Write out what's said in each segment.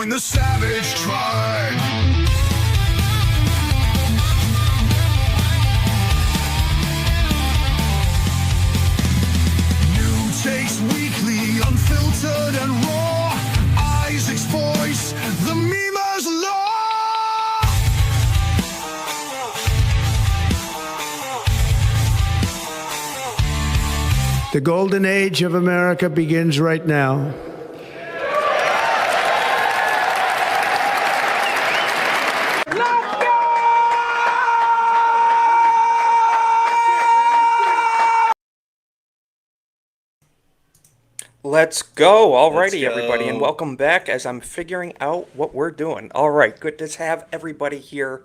Join the savage tribe. New takes weekly, unfiltered and raw. Isaac's voice, the memer's law. The golden age of America begins right now. Let's go. Alrighty, Let's go. everybody, and welcome back as I'm figuring out what we're doing. All right, good to have everybody here.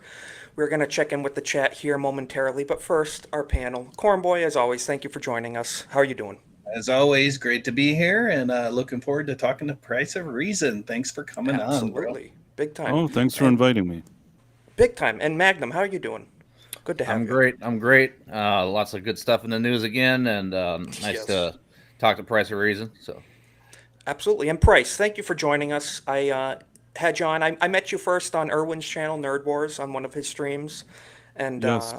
We're going to check in with the chat here momentarily, but first, our panel. Cornboy, as always, thank you for joining us. How are you doing? As always, great to be here, and looking forward to talking to Price of Reason. Thanks for coming on, bro. Absolutely. Big time. Oh, thanks for inviting me. Big time. And Magnum, how are you doing? Good to have you. I'm great. Lots of good stuff in the news again, and nice Yes. to talk to Price of Reason. So Absolutely. And Price, thank you for joining us. I had you on. I met you first on Irwin's channel, Nerd Wars, on one of his streams. And Yes.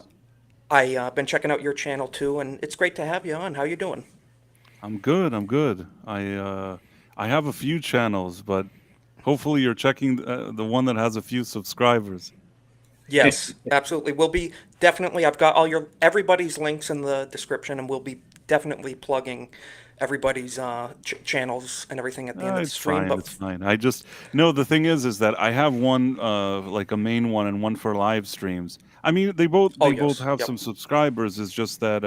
I've been checking out your channel too, and it's great to have you on. How you doing? I'm good. I'm good. I have a few channels, but hopefully you're checking the one that has a few subscribers. Yes, absolutely. We'll be definitely. I've got everybody's links in the description, and we'll be definitely plugging everybody's channels and everything at the end of the It's stream. fine. It's fine. I just no. The thing is that I have one like a main one and one for live streams. I mean, they both yes. have Yep. some subscribers. It's just that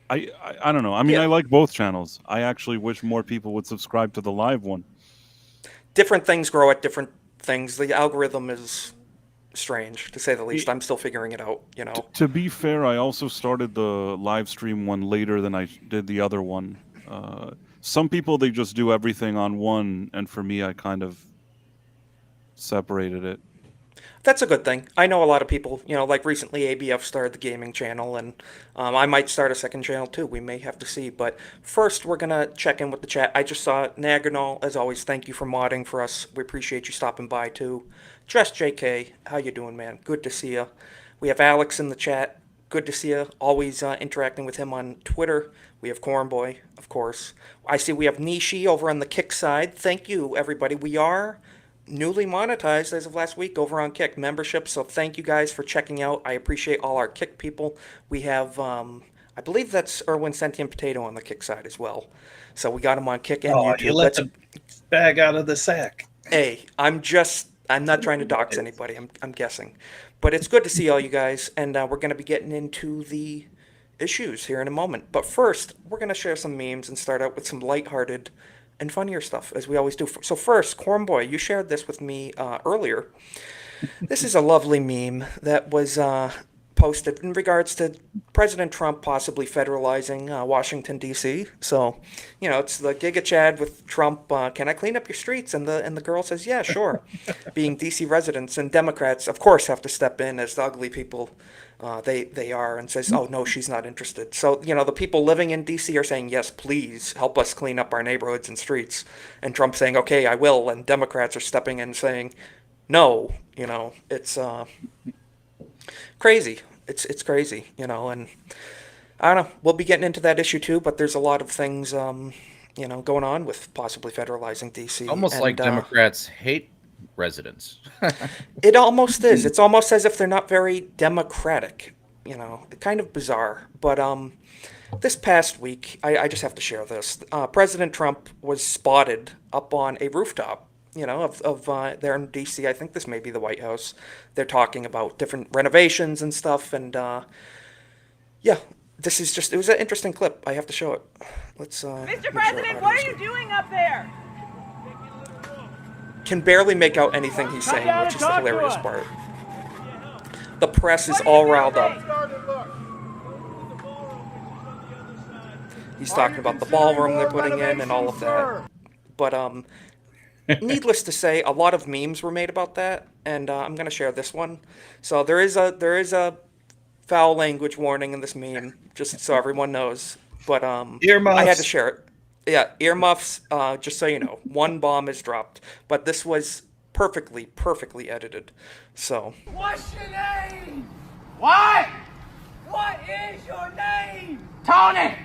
I don't know. I mean, Yeah. I like both channels. I actually wish more people would subscribe to the live one. Different things grow at different things. The algorithm is strange, to say the least. I'm still figuring it out. You know. To be fair, I also started the live stream one later than I did the other one. Some people, they just do everything on one, and for me, I kind of separated it. That's a good thing. I know a lot of people, like recently ABF started the gaming channel, and I might start a second channel too. We may have to see. But first, we're going to check in with the chat. I just saw Naganol, as always, thank you for modding for us. We appreciate you stopping by too. Dress JK, how you doing, man? Good to see you. We have Alex in the chat. Good to see you. Always interacting with him on Twitter. We have Cornboy, of course. I see we have Nishi over on the Kick side. Thank you, everybody. We are newly monetized as of last week over on Kick membership, so thank you guys for checking out. I appreciate all our Kick people. We have, I believe that's Irwin Sentient Potato on the Kick side as well. So we got him on Kick and Oh, YouTube. you let the bag out of the sack. Hey, I'm not trying to dox anybody. I'm guessing. But it's good to see all you guys, and we're going to be getting into the issues here in a moment. But first, we're going to share some memes and start out with some lighthearted and funnier stuff, as we always do. So first, Cornboy, you shared this with me earlier. This is a lovely meme that was posted in regards to President Trump possibly federalizing Washington, D.C. So, it's the Giga Chad with Trump, can I clean up your streets? And the girl says, yeah, sure. Being D.C. residents, and Democrats, of course, have to step in as the ugly people they are, and says, oh, no, she's not interested. So, the people living in D.C. are saying, yes, please help us clean up our neighborhoods and streets. And Trump saying, okay, I will. And Democrats are stepping in saying, no, it's crazy. It's crazy, and I don't know. We'll be getting into that issue too, but there's a lot of things, going on with possibly federalizing D.C. almost and, like Democrats hate residents. It almost is. It's almost as if they're not very democratic, kind of bizarre. But this past week, I just have to share this. President Trump was spotted up on a rooftop, of there in D.C. I think this may be the White House. They're talking about different renovations and stuff. And yeah, it was an interesting clip. I have to show it. Let's. Mr. President, what are you doing up there? Can barely make out anything he's saying, which is the hilarious part. The press is all riled up. He's talking about the ballroom they're putting in and all of that. But needless to say, a lot of memes were made about that, and I'm going to share this one. So there is a foul language warning in this meme, just so everyone knows. But I had to share it. Yeah, earmuffs. Just so you know, one bomb is dropped, but this was perfectly edited. So What's your name? What? What is your name? Tony!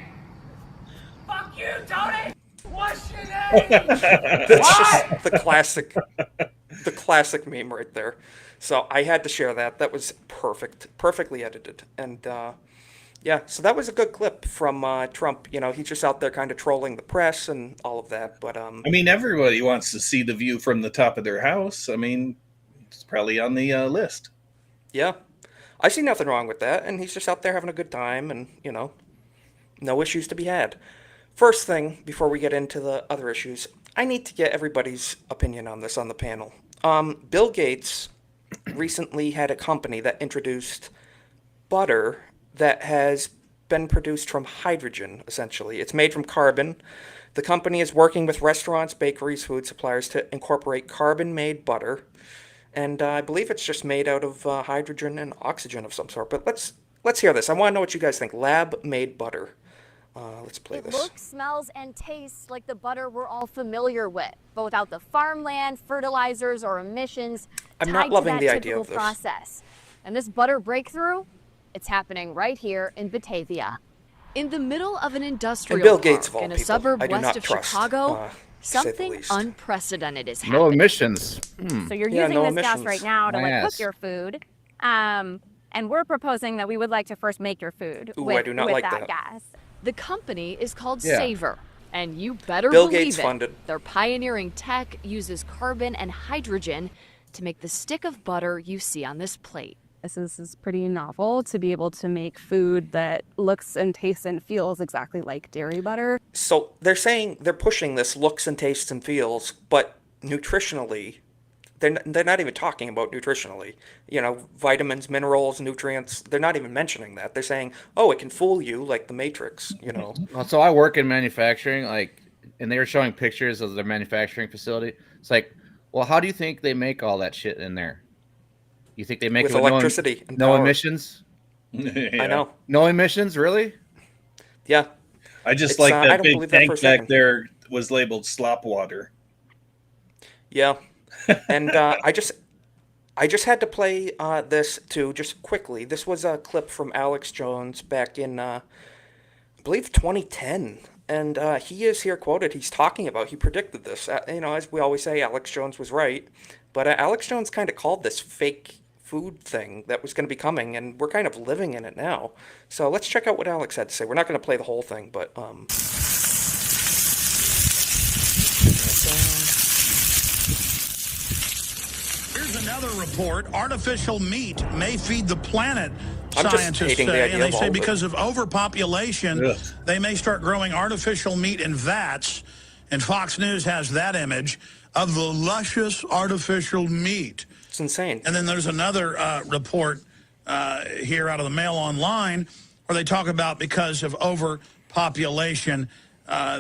Fuck you, Tony! What's your name? that's just the classic meme right there. So I had to share that. That was perfectly edited, and yeah. So that was a good clip from Trump. You know, he's just out there kind of trolling the press and all of that. But I mean, everybody wants to see the view from the top of their house. I mean, it's probably on the list. yeah, I see nothing wrong with that. And he's just out there having a good time, and you know, no issues to be had. First thing, before we get into the other issues, I need to get everybody's opinion on this on the panel. Bill Gates recently had a company that introduced butter that has been produced from hydrogen, essentially. It's made from carbon. The company is working with restaurants, bakeries, food suppliers to incorporate carbon made butter. And I believe it's just made out of hydrogen and oxygen of some sort. But let's hear this. I want to know what you guys think. Lab made butter. Let's play It this. looks, smells, and tastes like the butter we're all familiar with, but without the farmland, fertilizers, or emissions I'm tied not loving to the that idea typical of this. process. And this butter breakthrough, it's happening right here in Batavia. In the middle of an industrial And Bill Gates, of park all in a people, suburb I do west not of trust, Chicago, to say the something least. unprecedented is No happening. emissions. So you're Yeah, using no this gas emissions. right now to like Yes. cook your food. And we're proposing that we would like to first make your food Ooh, with, I do not with like that that. gas. The company is called Yeah. Savor, and you better Bill believe Gates it. funded. Their pioneering tech uses carbon and hydrogen to make the stick of butter you see on this plate. This is pretty novel to be able to make food that looks and tastes and feels exactly like dairy butter. So they're saying they're pushing this looks and tastes and feels, but nutritionally, they're not even talking about nutritionally. You know, vitamins, minerals, nutrients. They're not even mentioning that. They're saying, oh, it can fool you like the Matrix. You know. Well, so I work in manufacturing, like, and they were showing pictures of their manufacturing facility. It's like, well, how do you think they make all that shit in there? You think they make With it with electricity and no power. emissions? I know. No emissions, really? Yeah. I just It's, like I that don't big believe that for tank a back second. there was labeled slop water. Yeah. And I just had to play this too, just quickly. This was a clip from Alex Jones back in, I believe, 2010. And he is here quoted. He's talking about, he predicted this. You know, as we always say, Alex Jones was right. But Alex Jones kind of called this fake food thing that was going to be coming, and we're kind of living in it now. So let's check out what Alex had to say. We're not going to play the whole thing, but Here's another report. Artificial meat may feed the planet, I'm just scientists hating the say. idea And they of say all of it. because of overpopulation, Ugh. they may start growing artificial meat in vats. And Fox News has that image of the luscious artificial meat. it's insane. And then there's another report here out of the Mail Online where they talk about because of overpopulation,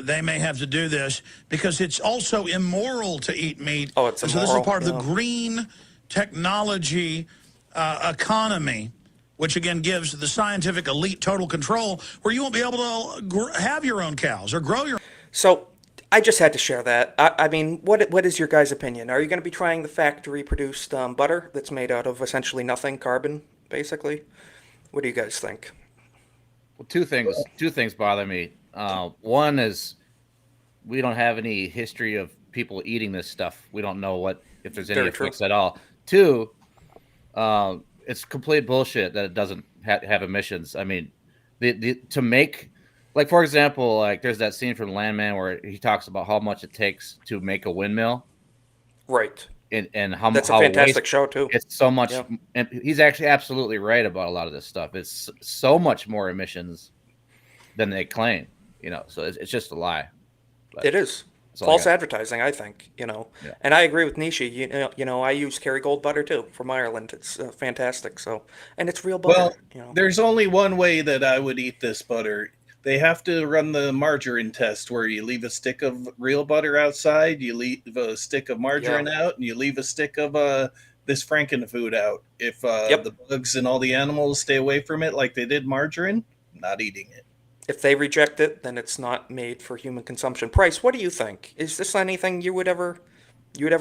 they may have to do this because it's also immoral to eat meat. Oh, it's And so this immoral, is part of the yeah. green technology economy, which again gives the scientific elite total control where you won't be able to have your own cows or grow your So I just had to share that. I mean, what is your guys' opinion? Are you going to be trying the factory-produced butter that's made out of essentially nothing, carbon, basically? What do you guys think? Well, two things bother me. One is we don't have any history of people eating this stuff. We don't know if there's any Very true. effects at all. Two, it's complete bullshit that it doesn't have emissions. I mean, to make, like, for example, like there's that scene from Landman where he talks about how much it takes to make a windmill, Right. and how That's a how fantastic show, too. It's so much, Yeah. and he's actually absolutely right about a lot of this stuff. It's so much more emissions than they claim, you know. So it's just a lie. But It is. that's all I False got. advertising, I think, you know. Yeah. And I agree with Nishi. You know, I use Kerrygold butter, too, from Ireland. It's fantastic. So, and it's real butter, Well, you know. there's only one way that I would eat this butter. They have to run the margarine test where you leave a stick of real butter outside, you leave a stick of margarine out, and you leave a stick of this Frankenfood out. If Yep. the bugs and all the animals stay away from it like they did margarine, I'm not eating it. if they reject it, then it's not made for human consumption. Price, what do you think? Is this anything you would ever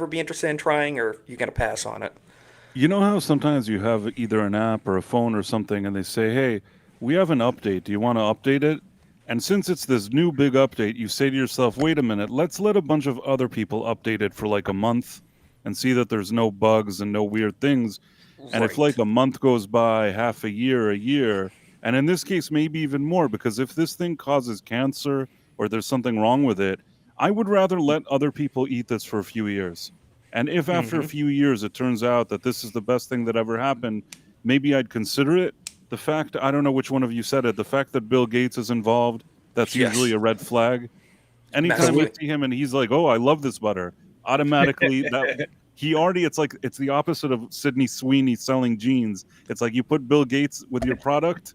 be interested in trying, or you gonna pass on it? You know how sometimes you have either an app or a phone or something, and they say, "Hey, we have an update. Do you want to update it?" And since it's this new big update, you say to yourself, "Wait a minute, let's let a bunch of other people update it for like a month and see that there's no bugs and no weird things." And if like a month goes by, half a year, and in this case, maybe even more, because if this thing causes cancer or there's something wrong with it, I would rather let other people eat this for a few years. And if after a few years it turns out that this is the best thing that ever happened, maybe I'd consider it. The fact, I don't know which one of you said it, the fact that Bill Gates is involved, that's Yes. usually a red flag. Anytime I Massively. see him and he's like, "Oh, I love this butter," automatically that it's the opposite of Sydney Sweeney selling jeans. It's like you put Bill Gates with your product,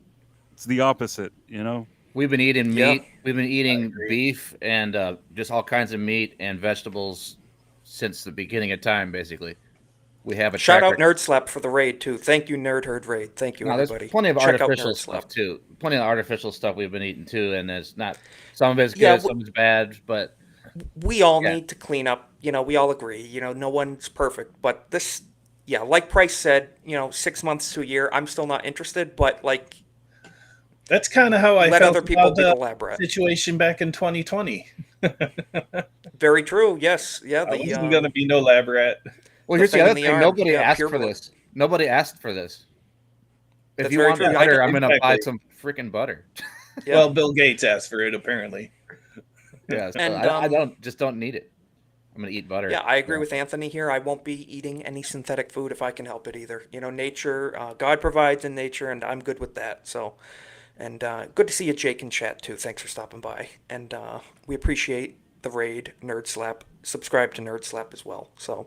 it's the opposite, you know? We've been eating Yeah. meat. We've been eating beef and just all kinds of meat and vegetables since the beginning of time. Basically, we have a Shout track out Nerd Slap for the raid too. Thank you, Nerd Herd Raid. Thank you, No, there's everybody. plenty of Check out artificial Nerd stuff Slap. too. Plenty of artificial stuff we've been eating too, and it's not. Some of it's good, Yeah, some of it's bad, but We all Yeah. need to clean up. We all agree. No one's perfect, but this, yeah, like Price said, 6 months to a year, I'm still not interested. But like, That's kind of how I let felt other people about be the the lab rat. situation back in 2020. Very true. Yes. Yeah. I wasn't going to be no lab rat. well, The here's the thing other in the thing. arm. Nobody Yeah, asked pure for blood. this. Nobody asked for this. If That's you very want true. butter, I'm gonna buy Exactly. some freaking butter. Yeah. Well, Bill Gates asked for it, apparently. Yeah, so And, I don't need it. I'm gonna eat butter. Yeah, I agree with Anthony here. I won't be eating any synthetic food if I can help it either. Nature, God provides in nature, and I'm good with that. So, and good to see you, Jake, in chat too. Thanks for stopping by, and we appreciate the raid, Nerd Slap. Subscribe to Nerd Slap as well. So,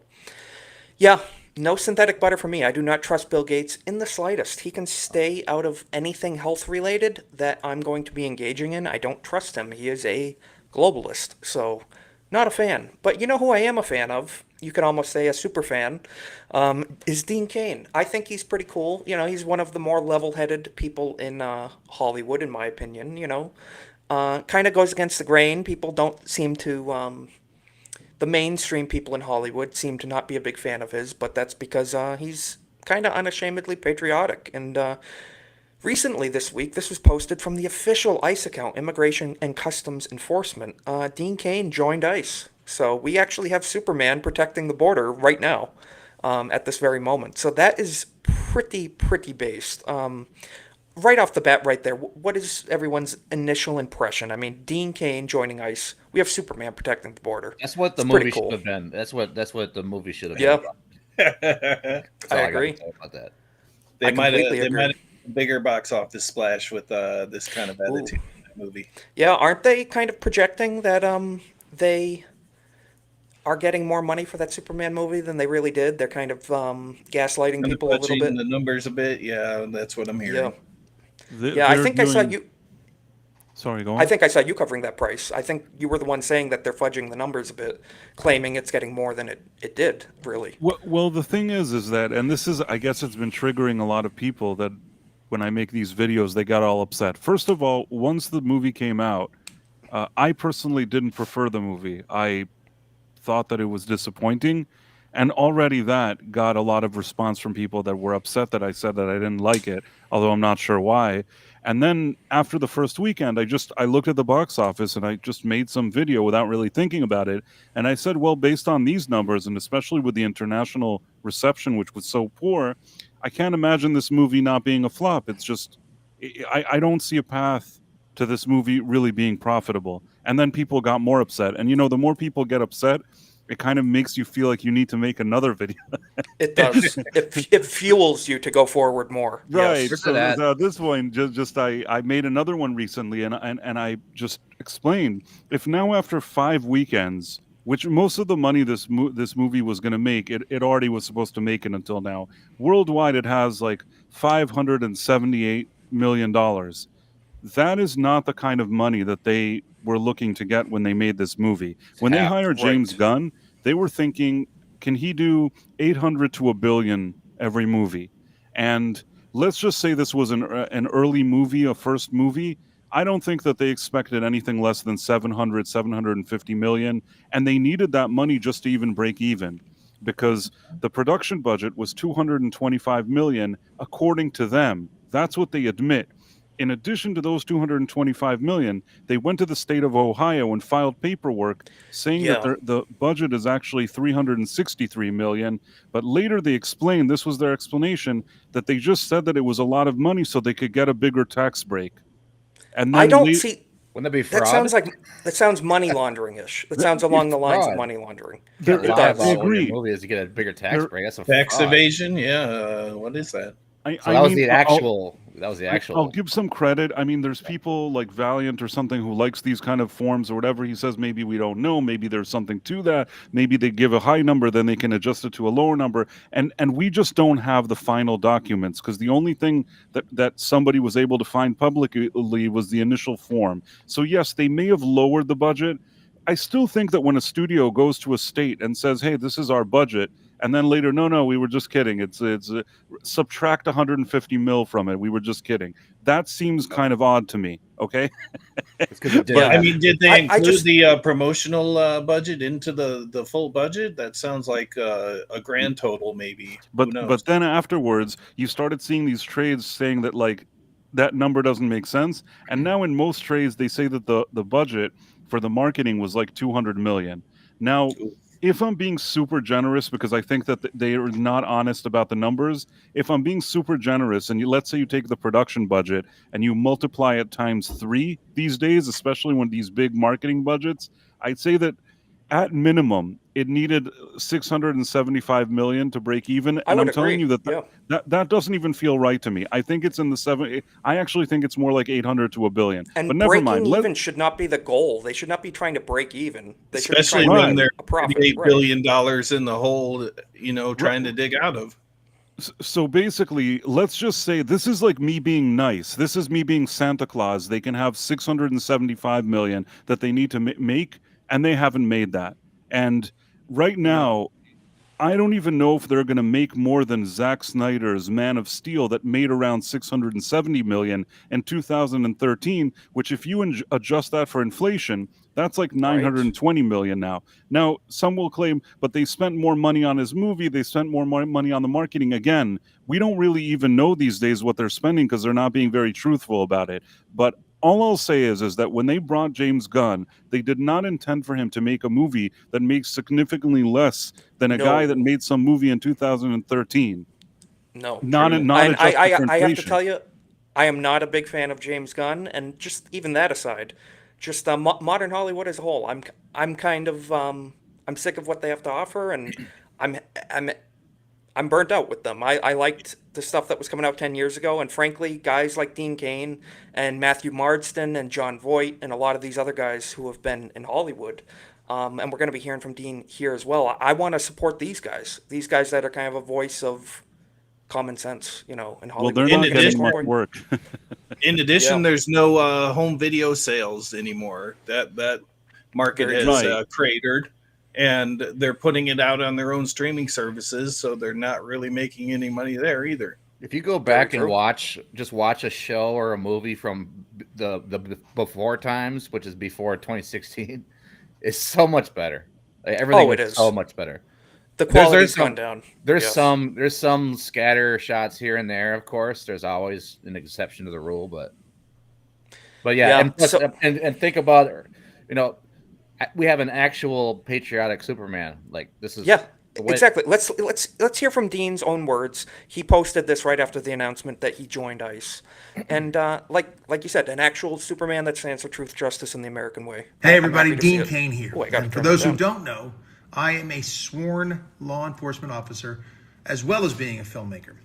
yeah, no synthetic butter for me. I do not trust Bill Gates in the slightest. He can stay out of anything health related that I'm going to be engaging in. I don't trust him. He is a globalist. So, not a fan. But you know who I am a fan of? You could almost say a super fan, is Dean Cain. I think he's pretty cool. He's one of the more level-headed people in Hollywood, in my opinion. Kind of goes against the grain. People don't seem to... the mainstream people in Hollywood seem to not be a big fan of his, but that's because he's kind of unashamedly patriotic. And recently this week, this was posted from the official ICE account, Immigration and Customs Enforcement. Dean Cain joined ICE. So we actually have Superman protecting the border right now at this very moment. So that is pretty based. Right off the bat right there, what is everyone's initial impression? I mean, Dean Cain joining ICE. We have Superman protecting the border. That's what the It's pretty movie cool. should have been. That's what the movie should have Yeah. been. That's all I gotta agree. say about that. They I might have completely agree. a bigger box office splash with this kind of attitude in that movie. Yeah, aren't they kind of projecting that they are getting more money for that Superman movie than they really did? They're kind of gaslighting Kind of people a little fudging bit. the numbers a bit. Yeah, that's what I'm hearing. Yeah. Th- Yeah, I they're think I saw doing- you. Sorry, go on. I think I saw you covering that price. I think you were the one saying that they're fudging the numbers a bit, claiming it's getting more than it did, really. Well, the thing is that, and this is, I guess it's been triggering a lot of people that when I make these videos, they got all upset. First of all, once the movie came out, I personally didn't prefer the movie. I thought that it was disappointing. And already that got a lot of response from people that were upset that I said that I didn't like it, although I'm not sure why. And then after the first weekend, I looked at the box office and I just made some video without really thinking about it. And I said, well, based on these numbers, and especially with the international reception, which was so poor, I can't imagine this movie not being a flop. It's just, I don't see a path to this movie really being profitable. And then people got more upset. And, the more people get upset, it kind of makes you feel like you need to make another video. It does. It fuels you to go forward more. Right. Yes. So at this point, I made another one recently, and I just explained, if now after 5 weekends, which most of the money this movie was going to make, it already was supposed to make it until now. Worldwide, it has like $578 million. That is not the kind of money that they were looking to get when they made this movie. When they hired James Gunn, they were thinking, can he do 800 to a billion every movie? And let's just say this was an early movie, a first movie. I don't think that they expected anything less than 750 million, and they needed that money just to even break even, because the production budget was 225 million according to them. That's what they admit. In addition to those 225 million, they went to the state of Ohio and filed paperwork saying that the budget is actually 363 million. But later they explained, this was their explanation, that they just said that it was a lot of money so they could get a bigger tax break. And then I don't see. Wouldn't that be fraud? That sounds money laundering-ish. That sounds along the lines of money laundering. It does. I agree. Movie is to get a bigger tax break. That's a Tax fraud. evasion. Yeah. What is that? That was the actual. I'll give some credit. I mean, there's people like Valiant or something who likes these kind of forms or whatever. He says maybe we don't know. Maybe there's something to that. Maybe they give a high number, then they can adjust it to a lower number. And we just don't have the final documents, because the only thing that somebody was able to find publicly was the initial form. So yes, they may have lowered the budget. I still think that when a studio goes to a state and says, "Hey, this is our budget," and then later, no, we were just kidding. It's subtract 150 mil from it. We were just kidding. That seems kind of odd to me. Okay. I mean, did they include the promotional budget into the full budget? That sounds like a grand total, maybe. But then afterwards, you started seeing these trades saying that like that number doesn't make sense. And now in most trades, they say that the budget for the marketing was like 200 million. Now, if I'm being super generous, because I think that they are not honest about the numbers, if I'm being super generous, and let's say you take the production budget and you multiply it times 3 these days, especially when these big marketing budgets, I'd say that at minimum it needed 675 million to break even. And I'm telling you that doesn't even feel right to me. I think it's in the 7. I actually think it's more like 800 to a billion. And but never mind. Even should not be the goal. They should not be trying to break even. They especially should be when they're $8 billion in the hole, trying to dig out of. So basically, let's just say this is like me being nice. This is me being Santa Claus. They can have 675 million that they need to make, and they haven't made that. And right now, I don't even know if they're going to make more than Zack Snyder's Man of Steel that made around 670 million in 2013, which if you adjust that for inflation, that's like 920 million now. Now, some will claim, but they spent more money on his movie. They spent more money on the marketing. Again, we don't really even know these days what they're spending because they're not being very truthful about it. But all I'll say is that when they brought James Gunn, they did not intend for him to make a movie that makes significantly less than a guy that made some movie in 2013. No. I have to tell you, I am not a big fan of James Gunn, and just even that aside, just modern Hollywood as a whole, I'm kind of I'm sick of what they have to offer, and I'm burnt out with them. I liked the stuff that was coming out 10 years ago, and frankly, guys like Dean Cain and Matthew Marsden and John Voight and a lot of these other guys who have been in Hollywood, and we're going to be hearing from Dean here as well. I want to support these guys that are kind of a voice of common sense, in Hollywood. Well, they're not getting much work. In addition, there's no home video sales anymore. That market has cratered. And they're putting it out on their own streaming services, so they're not really making any money there either. If you go back and watch a show or a movie from the before times, which is before 2016, it's so much better. Like, everything is so much better. The quality's gone down. There's some scatter shots here and there, of course. There's always an exception to the rule, but yeah. And think about it, we have an actual patriotic Superman. Like, this is exactly. Let's hear from Dean's own words. He posted this right after the announcement that he joined ICE, and like you said, an actual Superman that stands for truth, justice, and the American way. Hey everybody, Dean Cain here. And for those who don't know, I am a sworn law enforcement officer, as well as being a filmmaker.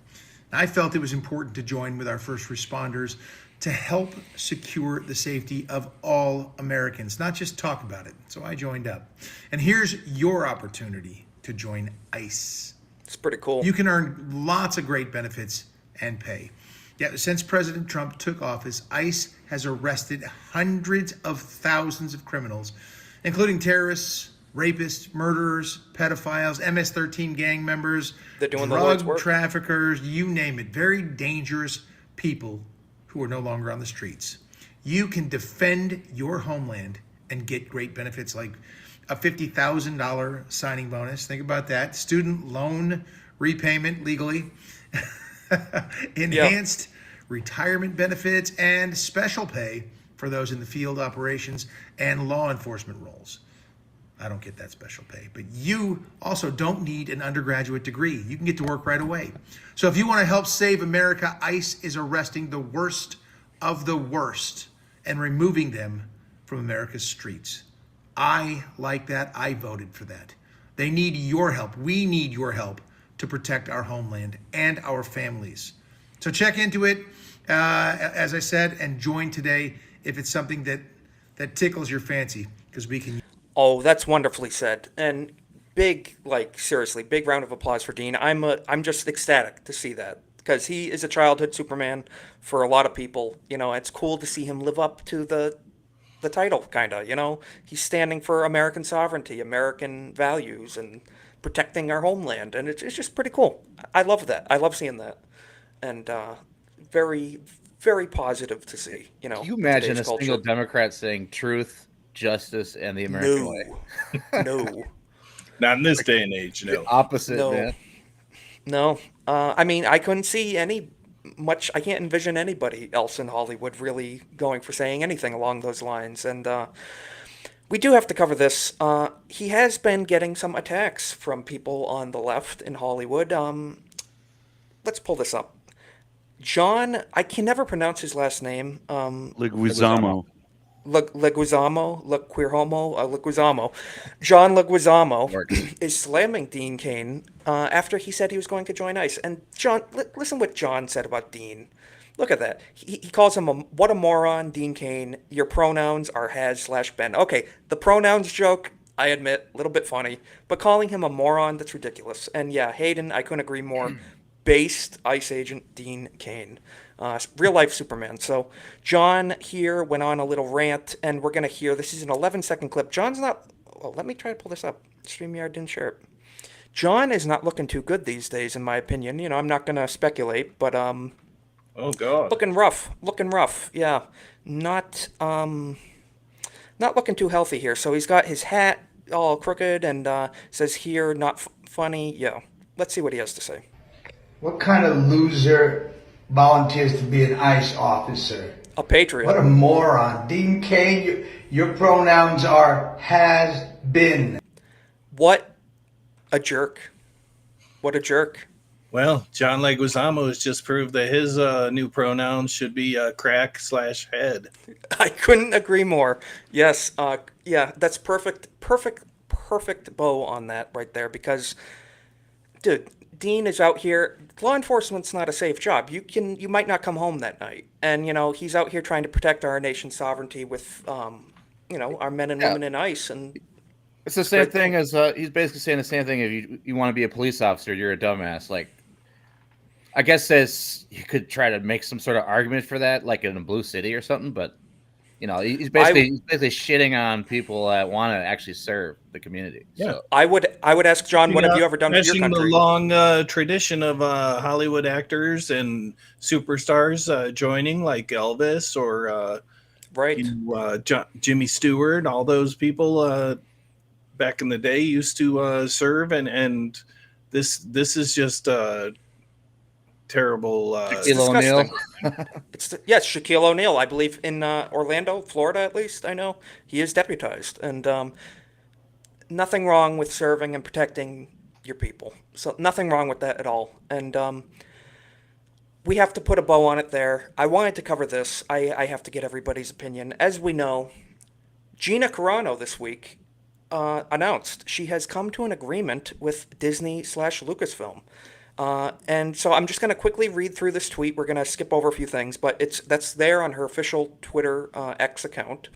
I felt it was important to join with our first responders to help secure the safety of all Americans, not just talk about it. So I joined up. And here's your opportunity to join ICE. It's pretty cool. You can earn lots of great benefits and pay. Yeah, since President Trump took office, ICE has arrested hundreds of thousands of criminals, including terrorists, rapists, murderers, pedophiles, MS-13 gang members, drug traffickers, you name it. Very dangerous people who are no longer on the streets. you can defend your homeland and get great benefits like a $50,000 signing bonus. Think about that. Student loan repayment legally, enhanced retirement benefits, and special pay for those in the field operations and law enforcement roles. I don't get that special pay, but you also don't need an undergraduate degree. You can get to work right away. So if you want to help save America, ICE is arresting the worst of the worst and removing them from America's streets. I like that. I voted for that. They need your help. We need your help to protect our homeland and our families. So check into it, as I said, and join today if it's something that tickles your fancy, because we can. Oh, that's wonderfully said. And big, seriously, big round of applause for Dean. I'm just ecstatic to see that, because he is a childhood Superman for a lot of people. It's cool to see him live up to the title, kind of. He's standing for American sovereignty, American values, and protecting our homeland. And it's just pretty cool. I love that. I love seeing that. And very, very positive to see. Can you imagine a single Democrat saying truth, justice, and the American way? No. Not in this day and age, no. The opposite, No. man. No. I couldn't see I can't envision anybody else in Hollywood really going for saying anything along those lines. And we do have to cover this. He has been getting some attacks from people on the left in Hollywood. Let's pull this up. John, I can never pronounce his last name. Leguizamo. Leguizamo. John Leguizamo is slamming Dean Cain after he said he was going to join ICE. And John, listen what John said about Dean. Look at that. He calls him what a moron, Dean Cain. Your pronouns are has/been. Okay, the pronouns joke, I admit, a little bit funny, but calling him a moron, that's ridiculous. And yeah, Hayden, I couldn't agree more. Based ICE agent Dean Cain. Real life Superman. So John here went on a little rant, and we're going to hear, this is an 11-second clip. John's not, let me try to pull this up. StreamYard didn't share it. John is not looking too good these days, in my opinion. I'm not going to speculate, but oh God, looking rough. Yeah, not looking too healthy here. So he's got his hat all crooked and says here, not funny. Yeah, let's see what he has to say. What kind of loser volunteers to be an ICE officer? A patriot. What a moron. Dean Cain, your pronouns are has been. What a jerk. What a jerk. Well, John Leguizamo has just proved that his new pronouns should be crack/head. I couldn't agree more. Yes, yeah, that's perfect bow on that right there, because, dude, Dean is out here. Law enforcement's not a safe job. You might not come home that night, and he's out here trying to protect our nation's sovereignty with our men and women in ICE, and it's the same thing as he's basically saying the same thing. If you want to be a police officer, you're a dumbass. Like, I guess you could try to make some sort of argument for that, like in a blue city or something, but he's basically shitting on people that want to actually serve the community. Yeah, so. I would ask John, what have you ever done for your country? The long tradition of Hollywood actors and superstars joining, like Elvis or Jimmy Stewart, all those people back in the day used to serve, and this is just terrible. Shaquille O'Neal. Yes, Shaquille O'Neal, I believe, in Orlando, Florida, at least I know. He is deputized, and nothing wrong with serving and protecting your people. So nothing wrong with that at all. And we have to put a bow on it there. I wanted to cover this. I have to get everybody's opinion. As we know, Gina Carano this week announced she has come to an agreement with Disney/Lucasfilm. And so I'm just going to quickly read through this tweet. We're going to skip over a few things, but that's there on her official Twitter X account.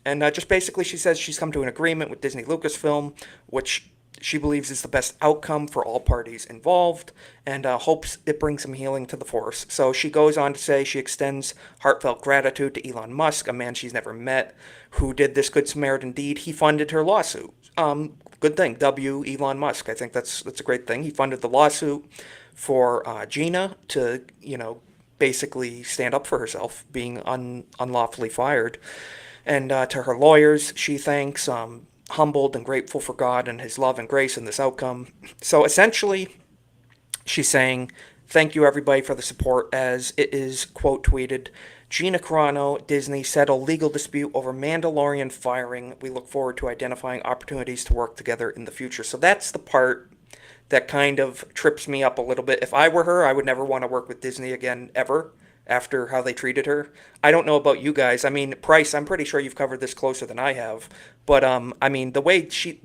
And just basically she says she's come to an agreement with Disney Lucasfilm, which she believes is the best outcome for all parties involved, and hopes it brings some healing to the Force. So she goes on to say she extends heartfelt gratitude to Elon Musk, a man she's never met, who did this Good Samaritan deed. He funded her lawsuit. Good thing, W. Elon Musk. I think that's a great thing. He funded the lawsuit for Gina to, basically stand up for herself, being unlawfully fired. And to her lawyers, she thanks, humbled and grateful for God and his love and grace in this outcome. So essentially, she's saying, thank you everybody for the support, as it is, quote, tweeted, Gina Carano, Disney settle legal dispute over Mandalorian firing. We look forward to identifying opportunities to work together in the future. So that's the part that kind of trips me up a little bit. If I were her, I would never want to work with Disney again, ever, after how they treated her. I don't know about you guys. I mean, Price, I'm pretty sure you've covered this closer than I have. But, I mean, the way she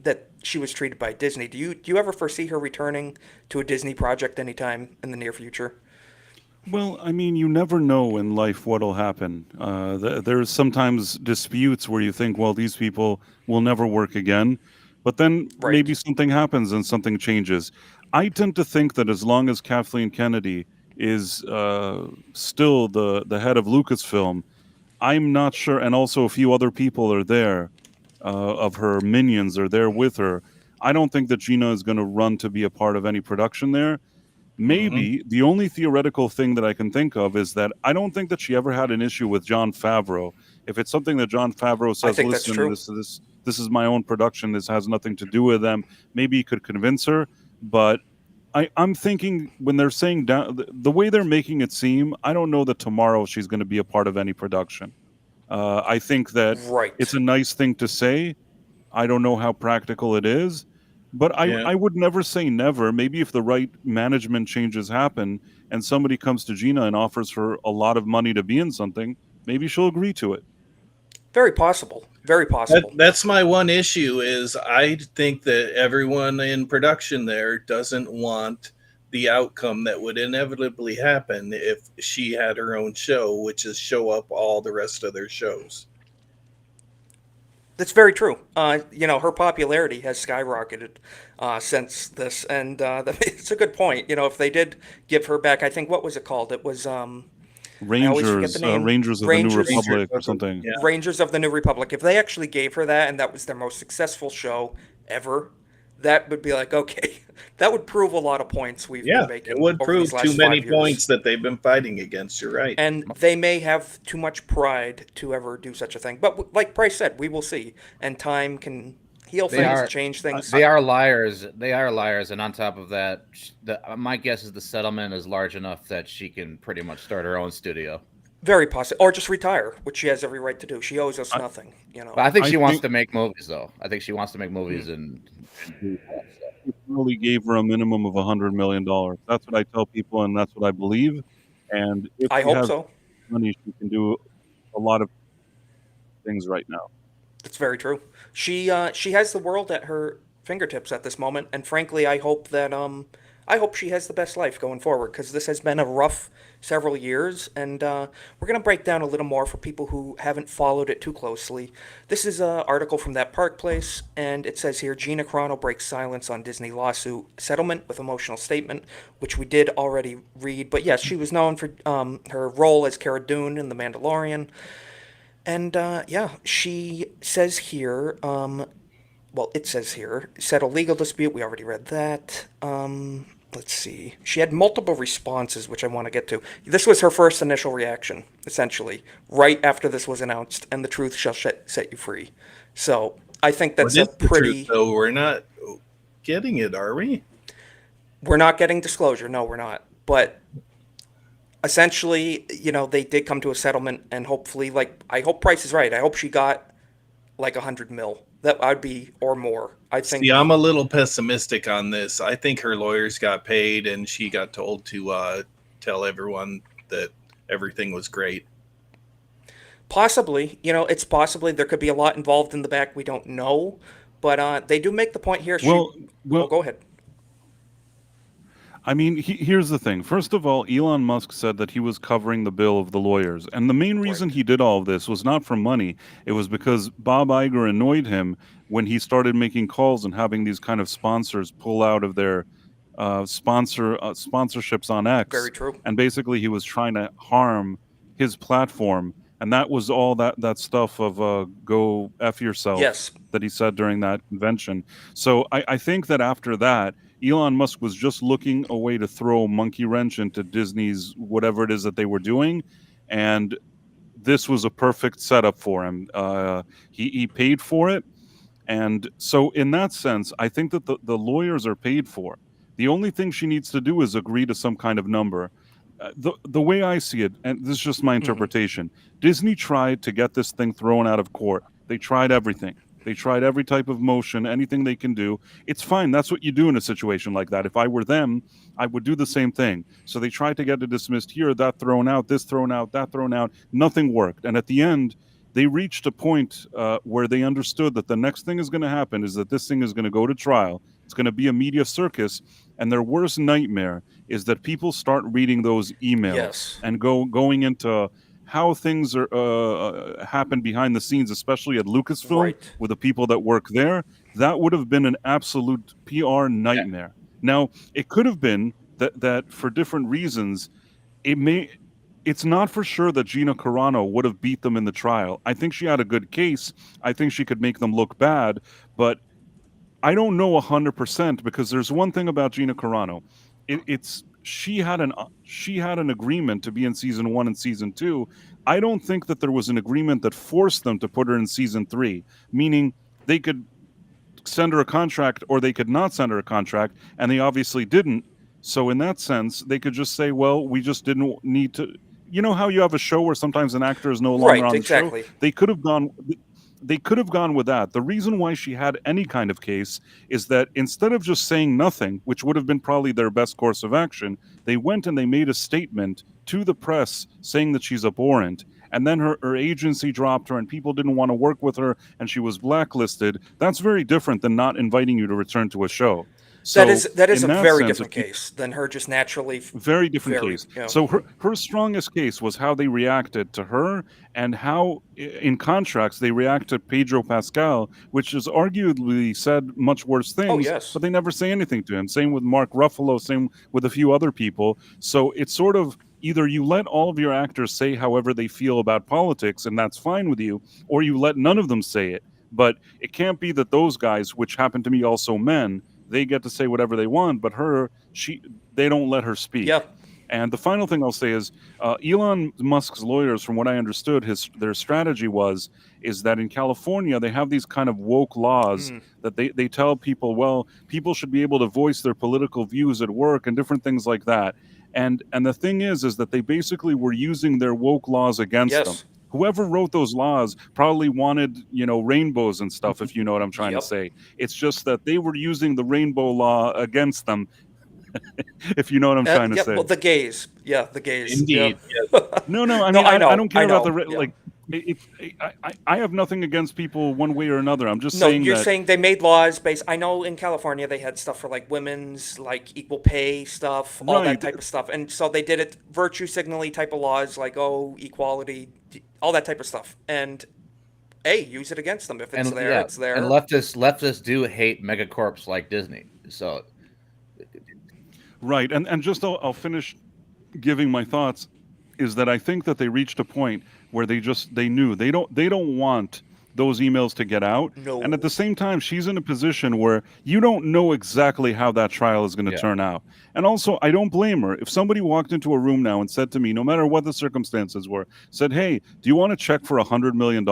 was treated by Disney, do you ever foresee her returning to a Disney project anytime in the near future? Well, I mean, you never know in life what'll happen. There's sometimes disputes where you think, well, these people will never work again. But then maybe something happens and something changes. I tend to think that as long as Kathleen Kennedy is still the head of Lucasfilm, I'm not sure, and also a few other people are there, of her minions are there with her. I don't think that Gina is going to run to be a part of any production there. Maybe the only theoretical thing that I can think of is that I don't think that she ever had an issue with Jon Favreau. If it's something that Jon Favreau says, listen, this is my own production, this has nothing to do with them, maybe he could convince her. But I'm thinking when they're saying the way they're making it seem, I don't know that tomorrow she's going to be a part of any production. I think that it's a nice thing to say. I don't know how practical it is. But I would never say never. Maybe if the right management changes happen and somebody comes to Gina and offers her a lot of money to be in something, maybe she'll agree to it. Very possible. Very possible. That's my one issue is I think that everyone in production there doesn't want the outcome that would inevitably happen if she had her own show, which is show up all the rest of their shows. That's very true. Her popularity has skyrocketed since this, and it's a good point. If they did give her back, I think, what was it called? It was Rangers of the New Republic or something. Yeah. Rangers of the New Republic. If they actually gave her that, and that was their most successful show ever, that would be like, okay, that would prove a lot of points we've been making. It would prove too many points that they've been fighting against. You're right. And they may have too much pride to ever do such a thing. But like Price said, we will see. And time can heal things, change things. They are liars. They are liars. And on top of that, my guess is the settlement is large enough that she can pretty much start her own studio. Very possible, or just retire, which she has every right to do. She owes us nothing, But I think she wants to make movies, though. I think she wants to make movies and do that stuff. It really gave her a minimum of $100 million. That's what I tell people, and that's what I believe. And if I she hope has so. money, she can do a lot of things right now. That's very true. She has the world at her fingertips at this moment, and frankly, I hope she has the best life going forward, because this has been a rough several years, and we're going to break down a little more for people who haven't followed it too closely. This is an article from That Park Place, and it says here, Gina Carano breaks silence on Disney lawsuit settlement with emotional statement, which we did already read. But yes, she was known for her role as Cara Dune in The Mandalorian. And she says here, it says here, settle legal dispute. We already read that. Let's see. She had multiple responses, which I want to get to. This was her first initial reaction, essentially, right after this was announced, and the truth shall set you free. So I think that's a pretty... So we're not getting it, are we? We're not getting disclosure. No, we're not. But essentially, they did come to a settlement, and hopefully, I hope Price is right. I hope she got like $100 million. That I'd be, or more. I think. See, I'm a little pessimistic on this. I think her lawyers got paid, and she got told to tell everyone that everything was great. Possibly, it's possibly there could be a lot involved in the back we don't know, but they do make the point here. Well, go ahead. I mean, here's the thing. First of all, Elon Musk said that he was covering the bill of the lawyers. And the main reason he did all of this was not for money. It was because Bob Iger annoyed him when he started making calls and having these kind of sponsors pull out of their sponsorships on X. Very true. And basically he was trying to harm his platform. And that was all that stuff of go F yourself that he said during that convention. So I think that after that, Elon Musk was just looking a way to throw a monkey wrench into Disney's whatever it is that they were doing, and this was a perfect setup for him. He paid for it, and so in that sense, I think that the lawyers are paid for. The only thing she needs to do is agree to some kind of number. The way I see it, and this is just my interpretation, Disney tried to get this thing thrown out of court. They tried everything. They tried every type of motion, anything they can do. It's fine. That's what you do in a situation like that. If I were them, I would do the same thing. So they tried to get it dismissed here, that thrown out, this thrown out, that thrown out. Nothing worked. And at the end, they reached a point where they understood that the next thing is going to happen is that this thing is going to go to trial. It's going to be a media circus. And their worst nightmare is that people start reading those emails and going into how things are happen behind the scenes, especially at Lucasfilm with the people that work there. That would have been an absolute PR nightmare. Now, it could have been that for different reasons, it's not for sure that Gina Carano would have beat them in the trial. I think she had a good case. I think she could make them look bad, but I don't know 100% because there's one thing about Gina Carano. She had an agreement to be in season 1 and season 2. I don't think that there was an agreement that forced them to put her in season 3, meaning they could send her a contract or they could not send her a contract, and they obviously didn't. So in that sense, they could just say, well, we just didn't need to. You know how you have a show where sometimes an actor is no longer on the show? They could have gone with that. The reason why she had any kind of case is that instead of just saying nothing, which would have been probably their best course of action, they went and they made a statement to the press saying that she's abhorrent. And then her agency dropped her and people didn't want to work with her and she was blacklisted. That's very different than not inviting you to return to a show. So that is a very different case than her just naturally. Very different case. You know. So her strongest case was how they reacted to her and how, in contracts, they react to Pedro Pascal, which is arguably said much worse things. Oh, yes. But they never say anything to him. Same with Mark Ruffalo. Same with a few other people. So it's sort of either you let all of your actors say however they feel about politics, and that's fine with you, or you let none of them say it. But it can't be that those guys, which happen to be also men, they get to say whatever they want, but they don't let her speak. Yeah. And the final thing I'll say is Elon Musk's lawyers, from what I understood, their strategy is that in California, they have these kind of woke laws that they tell people, well, people should be able to voice their political views at work and different things like that. And the thing is that they basically were using their woke laws against them. Whoever wrote those laws probably wanted, rainbows and stuff, if you know what I'm trying to say. It's just that they were using the rainbow law against them, if you know what I'm trying to say. Well, the gays. Yeah, the gays. Indeed. Yeah. No, I mean, I don't care about I have nothing against people one way or another. I'm just saying you're saying they made laws based. I know in California they had stuff for like women's, like equal pay stuff, all that type of stuff. And so they did it virtue signally type of laws, like, equality, all that type of stuff. And use it against them. If it's there, it's there. And leftists do hate megacorps like Disney. So right, and just I'll finish giving my thoughts. Is that I think that they reached a point where they knew they don't want those emails to get out. No. And at the same time, she's in a position where you don't know exactly how that trial is going to turn out. And also, I don't blame her. If somebody walked into a room now and said to me, no matter what the circumstances were, said, hey, do you want to check for $100 million?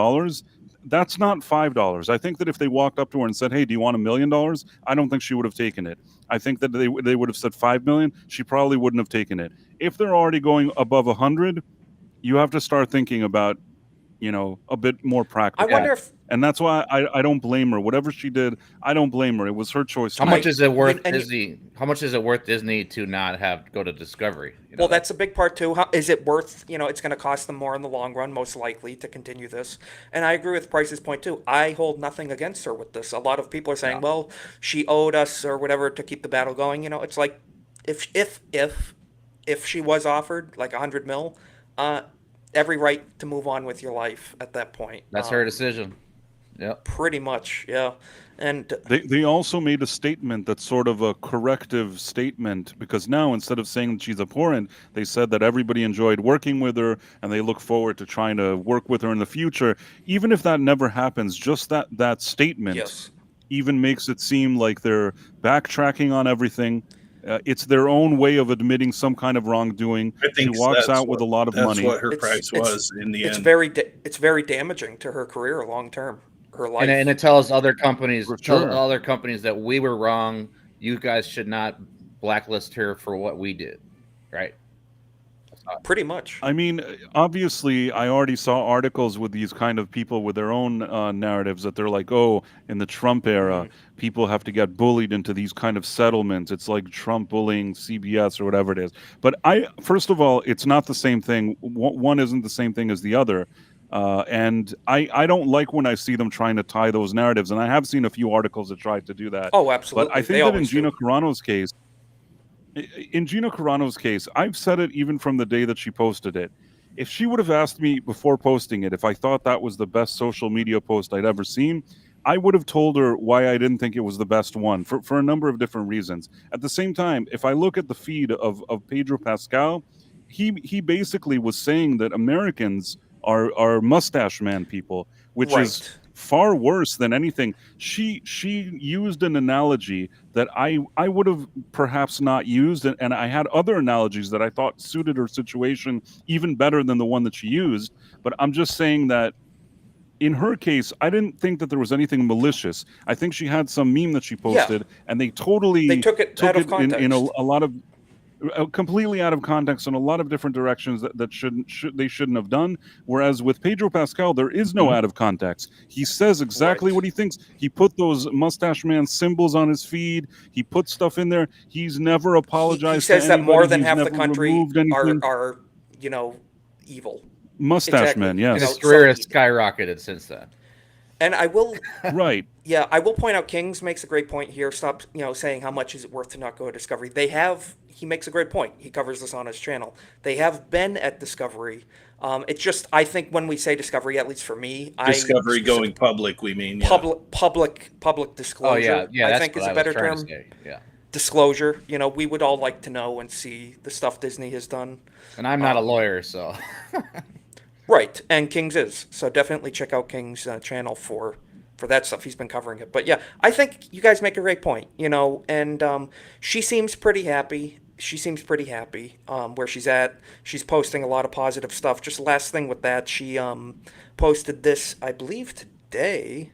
That's not $5. I think that if they walked up to her and said, hey, do you want $1 million? I don't think she would have taken it. I think that they would have said $5 million. She probably wouldn't have taken it. If they're already going above 100, you have to start thinking about, a bit more practical. I wonder if, and that's why I don't blame her. Whatever she did, I don't blame her. It was her choice. How much is it worth Disney? How much is it worth Disney to not have go to Discovery? Well, that's a big part too. Is it worth? It's going to cost them more in the long run, most likely, to continue this. And I agree with Price's point too. I hold nothing against her with this. A lot of people are saying, well, she owed us or whatever to keep the battle going. It's like if she was offered like $100 million, every right to move on with your life at that point. That's her decision. Yeah. Pretty much, yeah. And they also made a statement that's sort of a corrective statement, because now instead of saying that she's abhorrent, they said that everybody enjoyed working with her and they look forward to trying to work with her in the future. Even if that never happens, just that statement even makes it seem like they're backtracking on everything. It's their own way of admitting some kind of wrongdoing. I think she walks that's out with a lot of money. That's what her price was in the It's end. it's very damaging to her career long term, her life. And it tells other companies, For sure. that we were wrong. You guys should not blacklist her for what we did, right? Pretty much. I mean, obviously, I already saw articles with these kind of people with their own narratives that they're like, oh, in the Trump era, people have to get bullied into these kind of settlements. It's like Trump bullying CBS or whatever it is. But first of all, it's not the same thing. One isn't the same thing as the other. And I don't like when I see them trying to tie those narratives. And I have seen a few articles that tried to do that. Oh, absolutely. But I think that in Gina Carano's case, I've said it even from the day that she posted it. If she would have asked me before posting it if I thought that was the best social media post I'd ever seen, I would have told her why I didn't think it was the best one for a number of different reasons. At the same time, if I look at the feed of Pedro Pascal, he basically was saying that Americans are mustache man people, which is far worse than anything. She used an analogy that I would have perhaps not used, and I had other analogies that I thought suited her situation even better than the one that she used. But I'm just saying that in her case, I didn't think that there was anything malicious. I think she had some meme that she posted, and they took it out of context in a lot of completely out of context in a lot of different directions that they shouldn't have done. Whereas with Pedro Pascal, there is no out of context. He says exactly what he thinks. He put those mustache man symbols on his feed. He put stuff in there. He's never apologized. He says to that more than He's half the never country removed anything. are evil. Mustache men, yes. And his career has skyrocketed since then. And I will, right. Yeah, I will point out Kings makes a great point here. Stop, saying how much is it worth to not go to Discovery. He makes a great point. He covers this on his channel. They have been at Discovery. It's just, I think when we say Discovery, at least for me, Discovery going public, we mean. Public disclosure. Oh, yeah, I that's think is what a better was trying term. to say. Yeah. Disclosure. We would all like to know and see the stuff Disney has done. And I'm not a lawyer, so. Right, and Kings is. So definitely check out Kings' channel for that stuff. He's been covering it. But yeah, I think you guys make a great point, and she seems pretty happy. Where she's at. She's posting a lot of positive stuff. Just last thing with that, she posted this, I believe, today.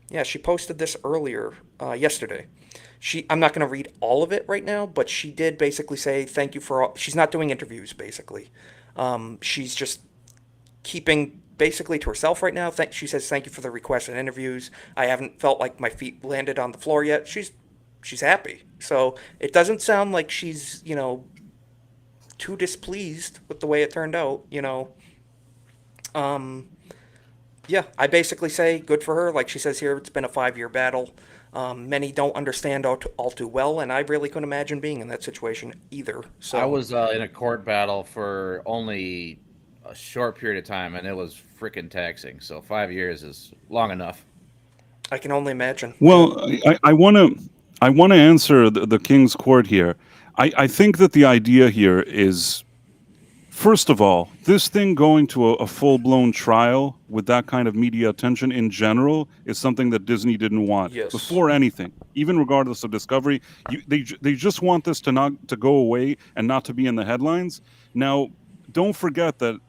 Yeah, she posted this earlier, yesterday. I'm not going to read all of it right now, but she did basically say thank you for all. She's not doing interviews, basically. She's just keeping basically to herself right now. She says thank you for the requests and interviews. I haven't felt like my feet landed on the floor yet. She's happy. So it doesn't sound like she's, too displeased with the way it turned out, Yeah, I basically say good for her. Like she says here, it's been a 5-year battle. Many don't understand all too well, and I really couldn't imagine being in that situation either. So I was in a court battle for only a short period of time, and it was freaking taxing. So 5 years is long enough. I can only imagine. Well, I want to answer the King's Court here. I think that the idea here is, first of all, this thing going to a full-blown trial with that kind of media attention in general is something that Disney didn't want. Yes. Before anything, even regardless of Discovery, they just want this to go away and not to be in the headlines. Now, don't forget that.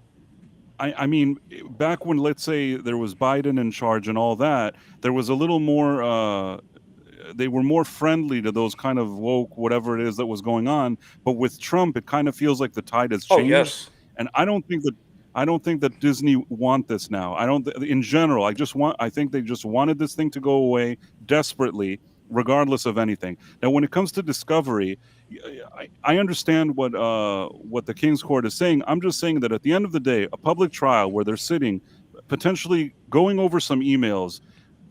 I mean, back when, let's say, there was Biden in charge and all that, there was a little more. They were more friendly to those kind of woke, whatever it is that was going on. But with Trump, it kind of feels like the tide has changed. Oh, yes. And I don't think that Disney want this now. In general, I think they just wanted this thing to go away desperately, regardless of anything. Now, when it comes to Discovery, I understand what the King's Court is saying. I'm just saying that at the end of the day, a public trial where they're sitting, potentially going over some emails,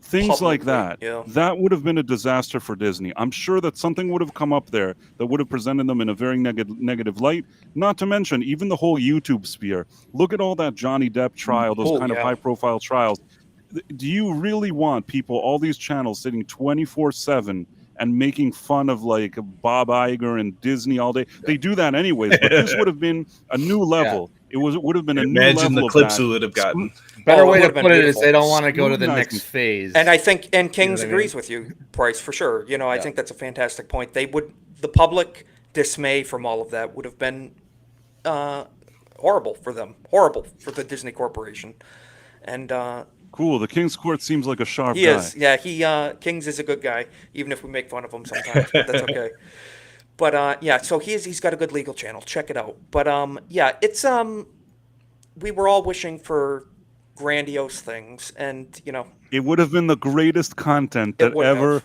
things like that, that would have been a disaster for Disney. I'm sure that something would have come up there that would have presented them in a very negative light, not to mention even the whole YouTube sphere. Look at all that Johnny Depp trial, those kind of high-profile trials. Do you really want people, all these channels, sitting 24/7 and making fun of like Bob Iger and Disney all day? They do that anyways, but this would have been a new level. It would have been a new Imagine level the of clips bad. we would have gotten. Better Oh, it way to would've been put it is beautiful. they don't want to go to the Scrutinizing. next phase. And I think, and Kings what I mean? agrees with you, Price, for sure. You know, I Yeah. think that's a fantastic point. The public dismay from all of that would have been horrible for them, horrible for the Disney Corporation. And Cool. The King's Court seems like a sharp he guy. is, yeah, Kings is a good guy, even if we make fun of him sometimes, but that's okay. But yeah, so he's got a good legal channel. Check it out. But yeah, it's we were all wishing for grandiose things, and you know, It would have been the greatest content It that would ever.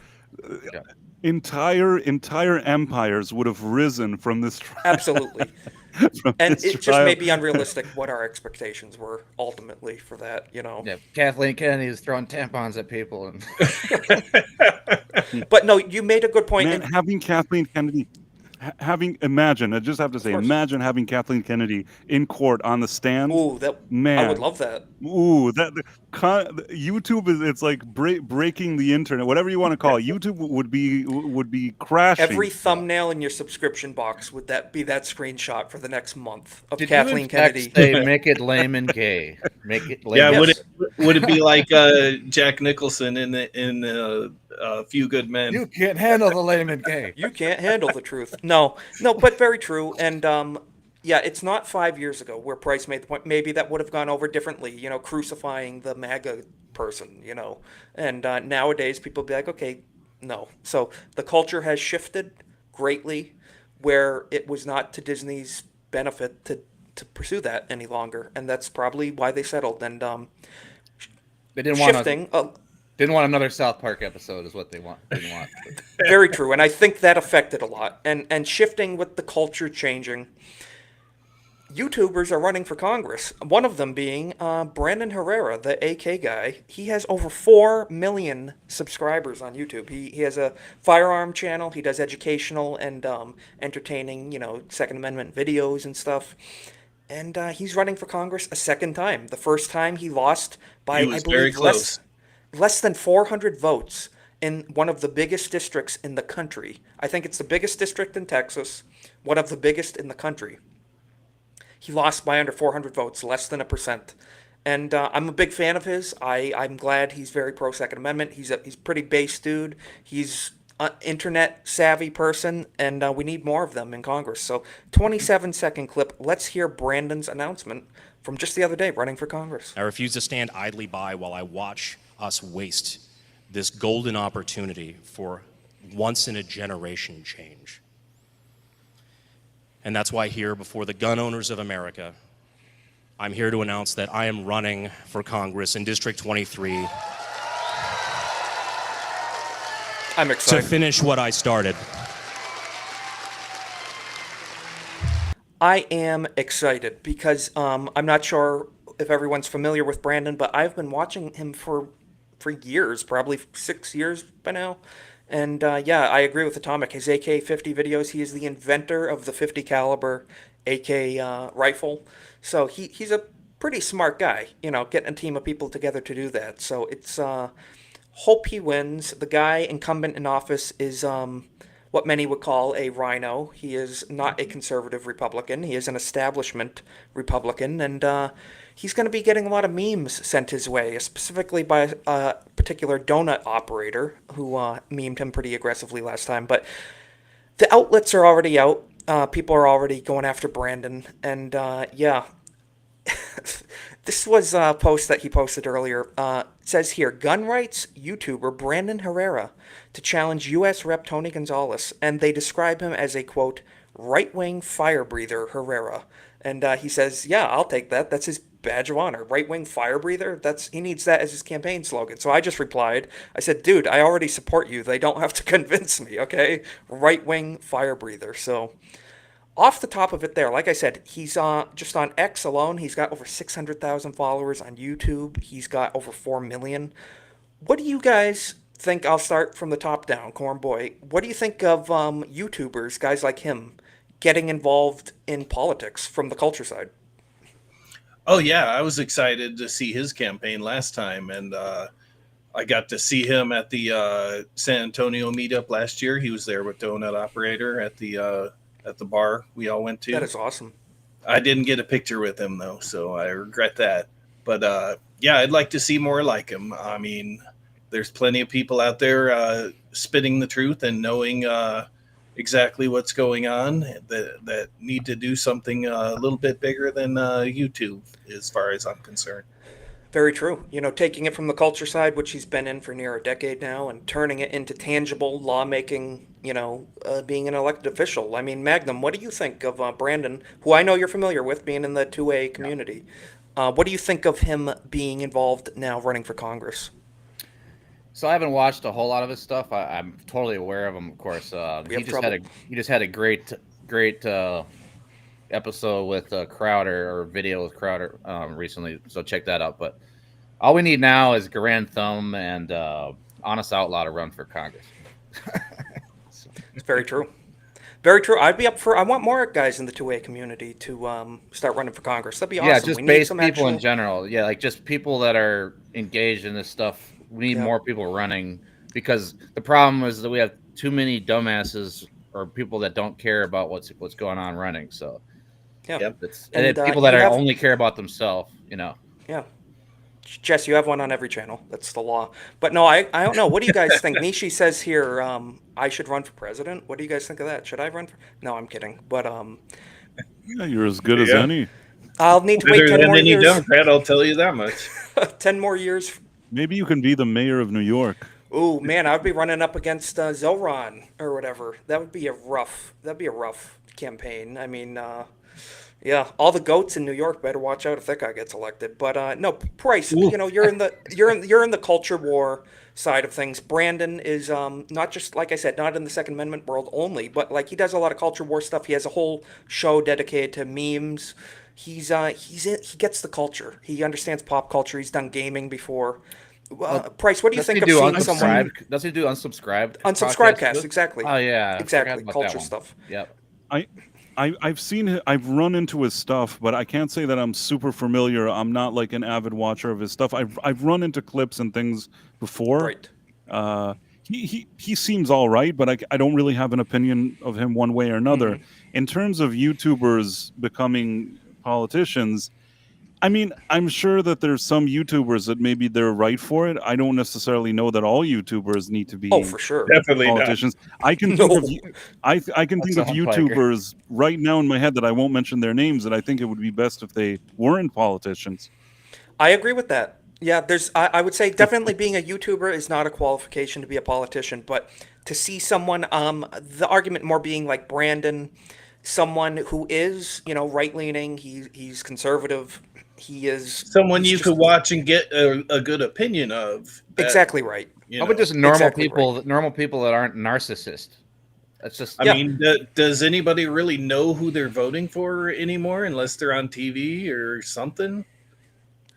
Yeah. Entire empires would have risen from this trial. absolutely. from And this it just trial. may be unrealistic what our expectations were ultimately for that, you know. Yeah, Kathleen Kennedy is throwing tampons at people, and But no, you made a good point. Man, and- having Kathleen Kennedy, imagine, I just have to say, course. imagine having Kathleen Kennedy in court on the stand. Ooh, that Man. I would love that. Ooh, YouTube is like breaking the internet, whatever you want to call it. YouTube would be crashing. Every thumbnail in your subscription box would that be that screenshot for the next month of did Kathleen you in fact Kennedy. say make it lame and gay? Make it lame. Yeah, and would it be like Jack Nicholson in A Few Good Men? You can't handle the lame and gay. You can't handle the truth. No, but very true. And yeah, it's not 5 years ago where Price made the point. Maybe that would have gone over differently, you know, crucifying the MAGA person, you know. And nowadays people be like, okay, no. So the culture has shifted greatly where it was not to Disney's benefit to pursue that any longer. And that's probably why they settled. And They didn't want shifting, didn't want another South Park episode, is what they want. Didn't want. very true. And I think that affected a lot. And shifting with the culture changing, YouTubers are running for Congress. One of them being Brandon Herrera, the AK guy. He has over 4 million subscribers on YouTube. He has a firearm channel. He does educational and entertaining, you know, Second Amendment videos and stuff. And he's running for Congress a second time. The first time he lost by, He was I believe, very close. less than 400 votes in one of the biggest districts in the country. I think it's the biggest district in Texas, one of the biggest in the country. He lost by under 400 votes, less than 1%. And I'm a big fan of his. I'm glad he's very pro Second Amendment. He's a pretty base dude. He's an internet savvy person, and we need more of them in Congress. So 27-second clip. Let's hear Brandon's announcement from just the other day running for Congress. I refuse to stand idly by while I watch us waste this golden opportunity for once-in-a-generation change. And that's why here before the gun owners of America, I'm here to announce that I am running for Congress in District 23 I'm excited. to finish what I started. I am excited because I'm not sure if everyone's familiar with Brandon, but I've been watching him for years, probably 6 years by now. And yeah, I agree with Atomic. His AK-50 videos, he is the inventor of the 50 caliber AK rifle. So he's a pretty smart guy, you know, getting a team of people together to do that. So it's hope he wins. The guy incumbent in office is what many would call a rhino. He is not a conservative Republican. He is an establishment Republican, and he's going to be getting a lot of memes sent his way, specifically by a particular donut operator who memed him pretty aggressively last time. But the outlets are already out. People are already going after Brandon, and yeah. This was a post that he posted earlier. It says here, gun rights YouTuber Brandon Herrera to challenge U.S. Rep. Tony Gonzalez. And they describe him as a, quote, right-wing fire breather Herrera. And he says, yeah, I'll take that. That's his badge of honor. Right-wing fire breather? He needs that as his campaign slogan. So I just replied. I said, dude, I already support you. They don't have to convince me, okay? Right-wing fire breather. So off the top of it there, like I said, he's just on X alone. He's got over 600,000 followers on YouTube. He's got over 4 million. What do you guys think? I'll start from the top down, Corn Boy. What do you think of YouTubers, guys like him, getting involved in politics from the culture side? Oh, yeah. I was excited to see his campaign last time. And I got to see him at the San Antonio meetup last year. He was there with Donut Operator at the bar we all went to. That is awesome. I didn't get a picture with him though, so I regret that. But yeah, I'd like to see more like him. I mean, there's plenty of people out there spitting the truth and knowing exactly what's going on that need to do something a little bit bigger than YouTube, as far as I'm concerned. Very true. You know, taking it from the culture side, which he's been in for near a decade now, and turning it into tangible lawmaking, you know, being an elected official. I mean, Magnum, what do you think of Brandon, who I know you're familiar with, being in the 2A community? What do you think of him being involved now running for Congress? So I haven't watched a whole lot of his stuff. I'm totally aware of him, of course. He just had a great episode with Crowder, or video with Crowder recently. So check that out. But all we need now is Garand Thumb and Honest Outlaw to run for Congress. It's very true. Very true. I'd be up for. I want more guys in the 2A community to start running for Congress. That'd be awesome. Yeah, just we base need people in general. Yeah, like just people that are engaged in this stuff. We need more people running, because the problem is that we have too many dumbasses or people that don't care about what's going on running. So yeah, and people that only care about themselves. You know. Yeah. Jess, you have one on every channel. That's the law. But no, I don't know. What do you guys think? Nishi says here, I should run for president. What do you guys think of that? Should I run for? No, I'm kidding. But yeah, you're as good as any. I'll need to wait 10 more years. Democrat, I'll tell you that much. 10 more years. Maybe you can be the mayor of New York. Ooh, man, I would be running up against Zoran or whatever. That'd be a rough campaign. I mean, yeah, all the goats in New York better watch out if that guy gets elected. But no, Price, Ooh. you know, you're in the culture war side of things. Brandon is not just, like I said, not in the Second Amendment world only, but like he does a lot of culture war stuff. He has a whole show dedicated to memes. He gets the culture. He understands pop culture. He's done gaming before. Price, what do you think of seeing someone? Does he do unsubscribed? Unsubscribecast, exactly. Oh yeah, exactly. Culture stuff. Yep. I've run into his stuff, but I can't say that I'm super familiar. I'm not like an avid watcher of his stuff. I've run into clips and things before. Right. He seems all right, but I don't really have an opinion of him one way or another. Mm-hmm. In terms of YouTubers becoming politicians, I mean, I'm sure that there's some YouTubers that maybe they're right for it. I don't necessarily know that all YouTubers need to be for sure. Definitely politicians. I can think of I can think of YouTubers right now in my head that I won't mention their names, that I think it would be best if they weren't politicians. I agree with that. Yeah, I would say definitely being a YouTuber is not a qualification to be a politician, but to see someone, the argument more being like Brandon, someone who is, you know, right-leaning, he's conservative, he is... Someone you could watch and get a good opinion of. Exactly right. How about just normal people, normal people that aren't narcissists? That's just... I mean, does anybody really know who they're voting for anymore unless they're on TV or something?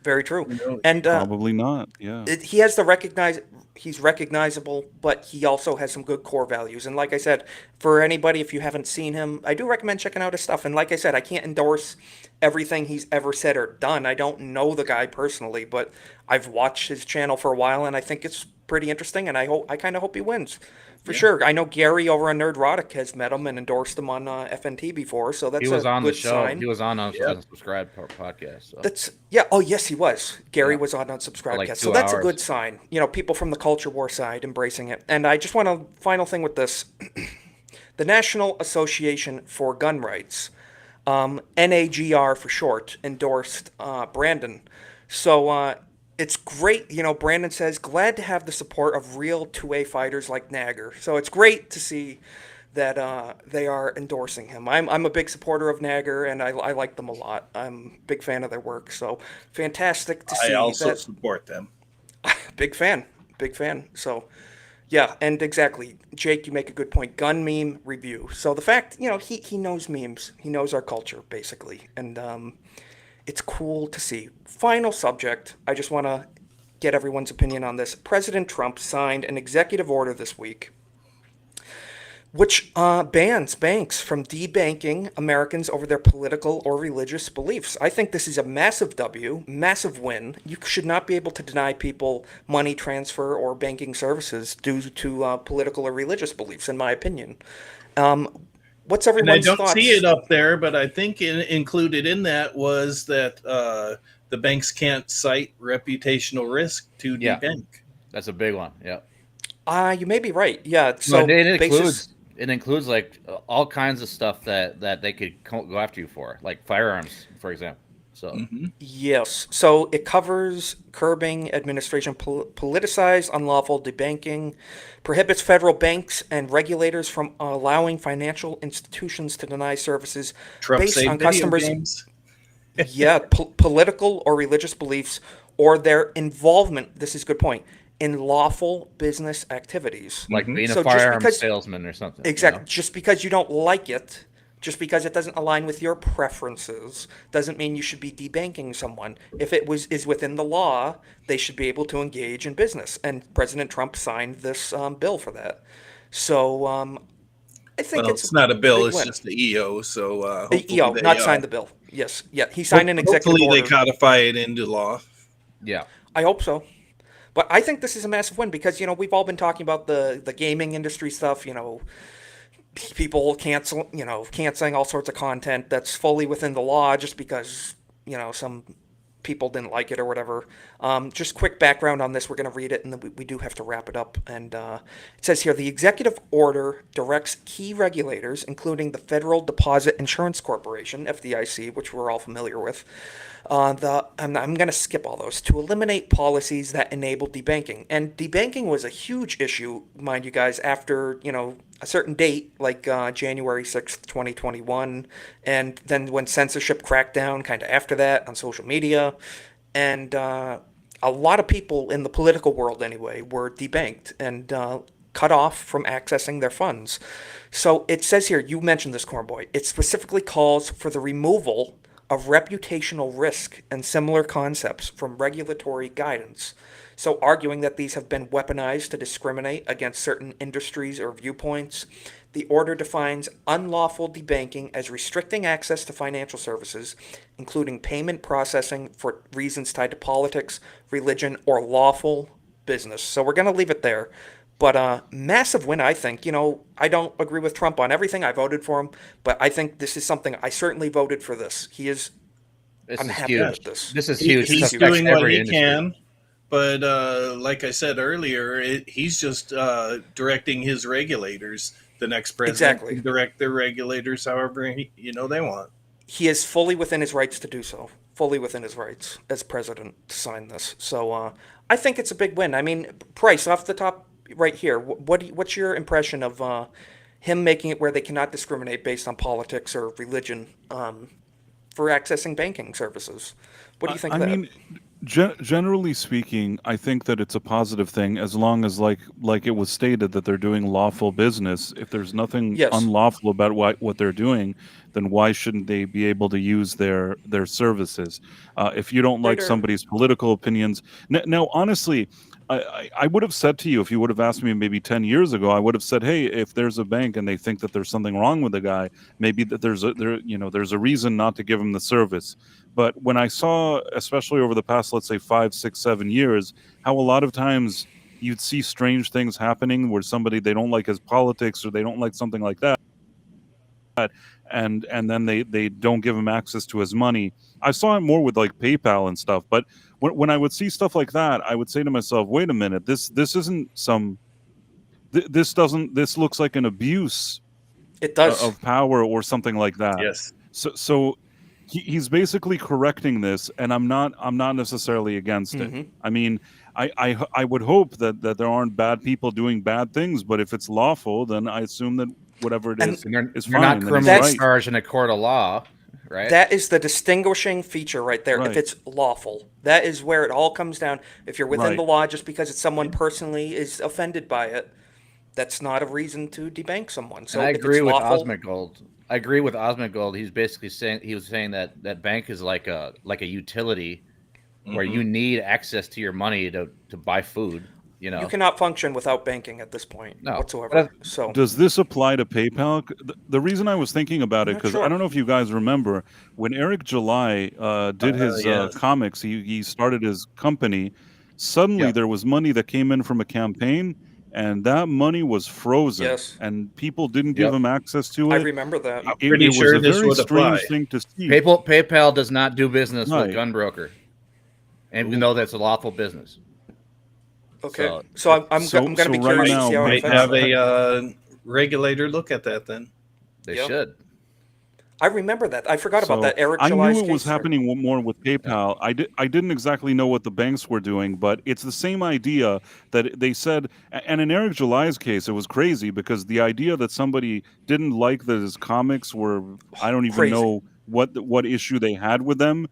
Very true. You know, and probably not. Yeah. He has the he's recognizable, but he also has some good core values. And like I said, for anybody, if you haven't seen him, I do recommend checking out his stuff. And like I said, I can't endorse everything he's ever said or done. I don't know the guy personally, but I've watched his channel for a while, and I think it's pretty interesting. And I kind of hope he wins. For sure. I know Gary over on Nerdrotic has met him and endorsed him on FNT before, so that's a good sign. He was on the show. He was on Unsubscribed podcast. So. Oh, yes, he was. Gary was on Unsubscribecast, like so that's a good sign. You know, people from the culture war side embracing it. And I just want a final thing with this. The National Association for Gun Rights, NAGR for short, endorsed Brandon. So, it's great, you know, Brandon says, glad to have the support of real 2A fighters like Nagger. So it's great to see that they are endorsing him. I'm a big supporter of Nagger, and I like them a lot. I'm a big fan of their work. So fantastic to see. I also support them. Big fan. So, yeah, and exactly. Jake, you make a good point. Gun meme review. So the fact, you know, he knows memes. He knows our culture, basically. And it's cool to see. Final subject. I just want to get everyone's opinion on this. President Trump signed an executive order this week which bans banks from debanking Americans over their political or religious beliefs. I think this is a massive W, massive win. You should not be able to deny people money transfer or banking services due to political or religious beliefs, in my opinion. what's And I everyone's don't thoughts? see it up there, but I think included in that was that the banks can't cite reputational risk to debank. That's a big one. Yeah. You may be right. Yeah. So No, it includes like all kinds of stuff that they could go after you for, like firearms, for example. So Yes. So it covers curbing administration politicized unlawful debanking, prohibits federal banks and regulators from allowing financial institutions to deny services Trump based say on video customers' games. political or religious beliefs or their involvement. This is a good point in lawful business activities, like being So a just firearms because- salesman or something. Exactly. Just because you don't like it, just because it doesn't align with your preferences, doesn't mean you should be debanking someone. If it is within the law, they should be able to engage in business. And President Trump signed this bill for that. So I think Well, it's it's not a bill; big it's win. just the EO. So The hopefully EO, they, not signed the bill. Yes, yeah, he signed an executive hopefully order. they codify it into law. Yeah. I hope so. But I think this is a massive win because, we've all been talking about the gaming industry stuff, people canceling all sorts of content that's fully within the law just because, some people didn't like it or whatever. Just quick background on this. We're going to read it and then we do have to wrap it up. And it says here, the executive order directs key regulators, including the Federal Deposit Insurance Corporation, FDIC, which we're all familiar with, I'm going to skip all those, to eliminate policies that enable debanking. And debanking was a huge issue, mind you guys, after, a certain date, like January 6th, 2021, and then when censorship cracked down kind of after that on social media. And a lot of people in the political world, anyway, were debanked and cut off from accessing their funds. So it says here, you mentioned this, Cornboy, it specifically calls for the removal of reputational risk and similar concepts from regulatory guidance. So arguing that these have been weaponized to discriminate against certain industries or viewpoints, the order defines unlawful debanking as restricting access to financial services, including payment processing for reasons tied to politics, religion, or lawful business. So we're going to leave it there. But massive win, I think. I don't agree with Trump on everything. I voted for him, but I think this is something I certainly voted for. This I'm happy with this. This is huge. He's This affects doing what every he industry. can, but like I said earlier, he's just directing his regulators. The next president Exactly. can direct their regulators however they want. He is fully within his rights to do so. Fully within his rights as president to sign this. So I think it's a big win. I mean, Price, off the top right here, what's your impression of him making it where they cannot discriminate based on politics or religion for accessing banking services? What do you think of that? I mean, generally speaking, I think that it's a positive thing as long as, like it was stated, that they're doing lawful business. If there's nothing Yes. unlawful about what they're doing, then why shouldn't they be able to use their services? If you don't like Right, or- somebody's political opinions, now honestly, I would have said to you, if you would have asked me maybe 10 years ago, I would have said, hey, if there's a bank and they think that there's something wrong with the guy, maybe that there's a reason not to give him the service. But when I saw, especially over the past, let's say 5, 6, 7 years, how a lot of times you'd see strange things happening where they don't like his politics or they don't like something like that, and then they don't give him access to his money. I saw it more with like PayPal and stuff, but when I would see stuff like that, I would say to myself, wait a minute, this isn't this looks like an abuse It does. of power or something like that. Yes. So he's basically correcting this, and I'm not necessarily against it. Mhm. I mean, I would hope that there aren't bad people doing bad things, but if it's lawful, then I assume that whatever it is And they're is not fine. and he's criminally right. charged in a court of law, right? That is the distinguishing feature right there. If Right. it's lawful, that is where it all comes down. If you're within Right. the law, just because it's someone personally is offended by it, that's not a reason to debank someone. So And I if agree it's with lawful, Osmongold. I agree with Osmongold. He's basically saying that bank is like a utility where you need access to your money to buy food. You you cannot function without banking at this point No. whatsoever. So Does this apply to PayPal? The reason I was thinking about it, Not because sure. I don't know if you guys remember, when Eric July did his yes. comics, he started his company. Suddenly Yeah. there was money that came in from a campaign, and that money was frozen. Yes. And people didn't give Yep. them access to it. I remember that. I'm pretty was sure a this very would strange apply. thing to see. PayPal does not do business Right. with Gunbroker, and even though that's a lawful business. Okay. So I'm going to be right curious to now, see how it Might affects have them. a regulator look at that then. They Yep. should. I remember that. I forgot about So that. Eric I July's knew it was case there. happening more with PayPal. I didn't exactly know what the banks were doing, but it's the same idea that they said. And in Eric July's case, it was crazy because the idea that somebody didn't like that his comics were, I don't even Crazy. know what issue they had with them,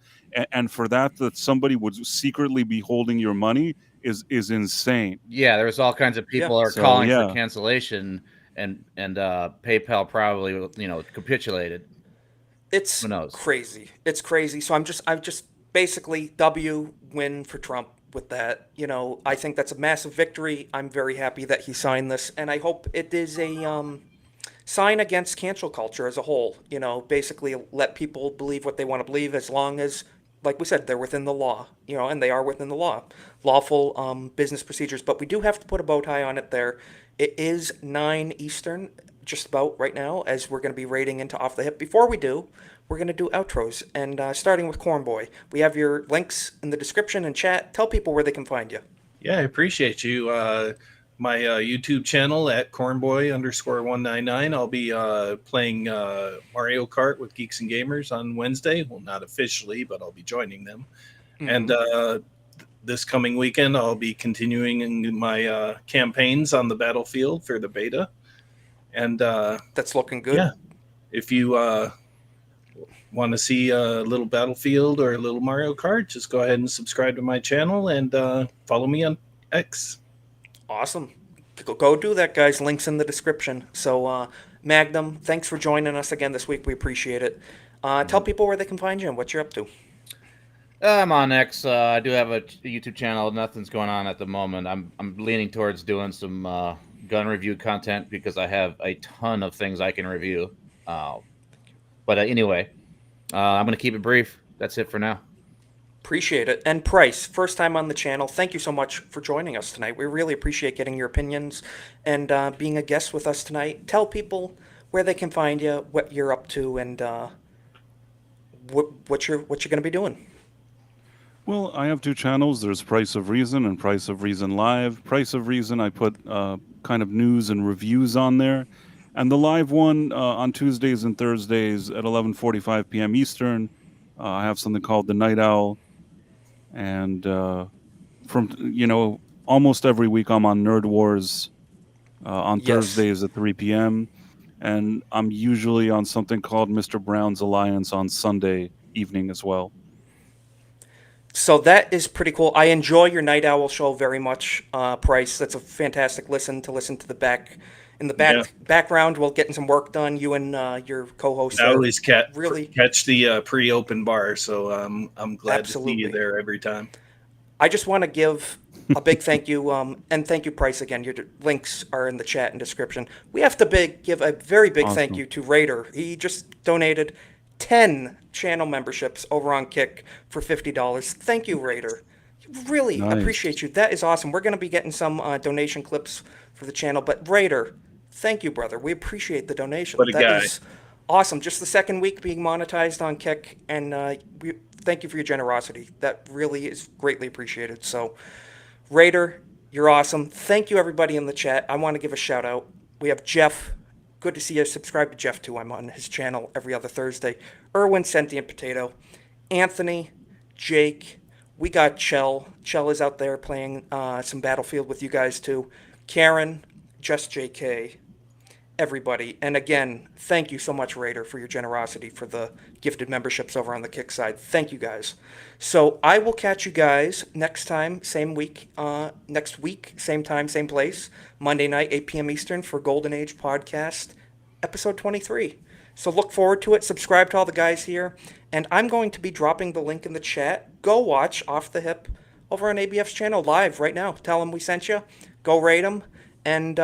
and for that somebody would secretly be holding your money is insane. Yeah, there's all kinds of people are So, calling yeah. for cancellation, and PayPal probably capitulated. It's Who knows? crazy. It's crazy. So I'm just basically win for Trump with that. I think that's a massive victory. I'm very happy that he signed this, and I hope it is a sign against cancel culture as a whole. Basically let people believe what they want to believe as long as, like we said, they're within the law. And they are within the law, lawful business procedures. But we do have to put a bow tie on it there. It is 9 Eastern. Just about right now, as we're going to be raiding into Off the Hip. Before we do, we're going to do outros, and starting with Cornboy. We have your links in the description and chat. Tell people where they can find you. Yeah, I appreciate you. My YouTube channel at cornboy_199. I'll be playing Mario Kart with Geeks and Gamers on Wednesday. Well, not officially, but I'll be joining them. Mm-hmm. And this coming weekend, I'll be continuing in my campaigns on the battlefield for the beta. And that's looking good. Yeah, if you want to see a little Battlefield or a little Mario Kart, just go ahead and subscribe to my channel and follow me on X. Awesome. Go do that, guys. Links in the description. So, Magnum, thanks for joining us again this week. We appreciate it. Tell people where they can find you and what you're up to. I'm on X. I do have a YouTube channel. Nothing's going on at the moment. I'm leaning towards doing some gun review content because I have a ton of things I can review. But anyway, I'm going to keep it brief. That's it for now. Appreciate it. And Price, first time on the channel. Thank you so much for joining us tonight. We really appreciate getting your opinions and being a guest with us tonight. Tell people where they can find you, what you're up to, and what you're going to be doing. Well, I have 2 channels. There's Price of Reason and Price of Reason Live. Price of Reason, I put kind of news and reviews on there. And the live one on Tuesdays and Thursdays at 11:45 p.m. Eastern. I have something called The Night Owl. And from, almost every week I'm on Nerd Wars on Thursdays at 3 p.m. And I'm usually on something called Mr. Brown's Alliance on Sunday evening as well. So that is pretty cool. I enjoy your Night Owl show very much, Price. That's a fantastic listen to the background while getting some work done. You and your co-host. I always catch the pre-open bar, so I'm glad to see you there every time. I just want to give a big thank you, and thank you, Price, again. Your links are in the chat and description. We have to give a very big thank you to Raider. He just donated 10 channel memberships over on Kick for $50. Thank you, Raider. Really appreciate you. That is awesome. We're going to be getting some donation clips for the channel, but Raider, thank you, brother. We appreciate the donation. What a guy. Is awesome. Just the second week being monetized on Kick, and we thank you for your generosity. That really is greatly appreciated. So, Raider, you're awesome. Thank you, everybody in the chat. I want to give a shout out. We have Jeff. Good to see you. Subscribe to Jeff, too. I'm on his channel every other Thursday. Erwin, Sentient Potato. Anthony, Jake. We got Chell. Chell is out there playing some Battlefield with you guys, too. Karen, Just JK. Everybody. And again, thank you so much, Raider, for your generosity for the gifted memberships over on the Kick side. Thank you, guys. So I will catch you guys next time, same week, next week, same time, same place, Monday night, 8 p.m. Eastern for Golden Age Podcast, episode 23. So look forward to it. Subscribe to all the guys here. And I'm going to be dropping the link in the chat. Go watch Off the Hip over on ABF's channel live right now. Tell them we sent you. Go rate them. And